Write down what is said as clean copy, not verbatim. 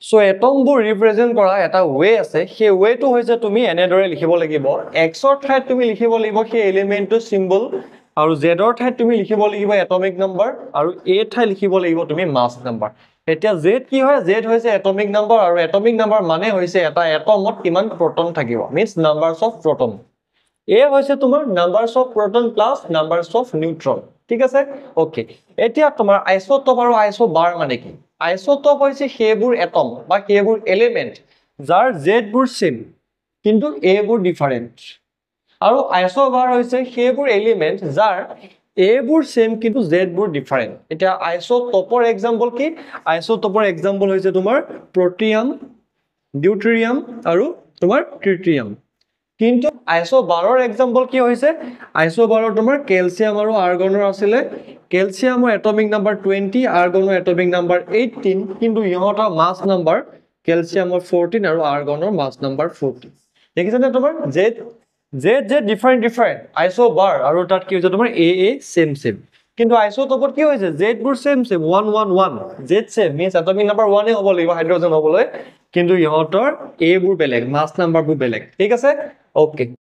so এটমবোৰ represent কৰা এটা ৱে আছে সেই ৱেটো হৈছে তুমি এনেদৰে লিখিব লাগিব এক্সৰ ঠাইত তুমি লিখিব লাগিব সেই এলিমেন্টটো সিম্বল আৰু জেডৰ ঠাইত তুমি লিখিব লাগিব এটমিক নাম্বাৰ আৰু এ ঠাইত লিখিব লাগিব তুমি মাছ নাম্বাৰ এতিয়া জেড কি হয় জেড হৈছে এটমিক নাম্বাৰ আৰু এটমিক নাম্বাৰ মানে হৈছে এটা এটমত কিমান প্ৰটন থাকিব মিন্স নাম্বাৰস অফ প্ৰটন এ হৈছে তোমাৰ numbers of proton plus numbers of neutron ঠিক আছে ওকে এতিয়া তোমাৰ আইসোটপ আৰু আইসোবাৰ মানে কি আইসোটপ হৈছে সেইবোৰ এটম বা সেইবোৰ এলিমেন্ট যাৰ জেডবোৰ সেম কিন্তু এবোৰ ডিফাৰেন্ট আৰু আইসোবাৰ হৈছে সেইবোৰ এলিমেন্ট যাৰ এবোৰ সেম কিন্তু জেডবোৰ ডিফাৰেন্ট এতিয়া আইসোটপৰ এক্সাম্পল কি আইসোটপৰ এক্সাম্পল হৈছে তোমাৰ প্ৰটিয়াম ডিউটেৰিয়াম আৰু তোমাৰ ট্ৰিটিয়াম কিন্তু আইসোবাৰৰ এক্সাম্পল কি হৈছে আইসোবাৰৰ তোমাৰ ক্যালসিয়াম আৰু আৰ্গনৰ আছিলে ক্যালসিয়ামৰ এটমিক নাম্বাৰ 20 আৰ্গনৰ এটমিক নাম্বাৰ 18 কিন্তু ইহঁতৰ মাছ নাম্বাৰ ক্যালসিয়ামৰ 14 আৰু আৰ্গনৰ মাছ নাম্বাৰ 40 দেখিছানে তোমাৰ Z Z Z different different isobar আৰু তাত কি হৈছে তোমাৰ এ এ সেম সেম কিন্তু আইসোটপত কি হৈছে জেডবোৰ same same 1 1 1 Z same means atomic number 1 এ হ'ব লাগিব হাইড্ৰোজেন হ'বলৈ কিন্তু ইহঁতৰ এ বোৰ বেলেগ মাছ নাম্বাৰবোৰ বেলেগ ঠিক আছে ওকে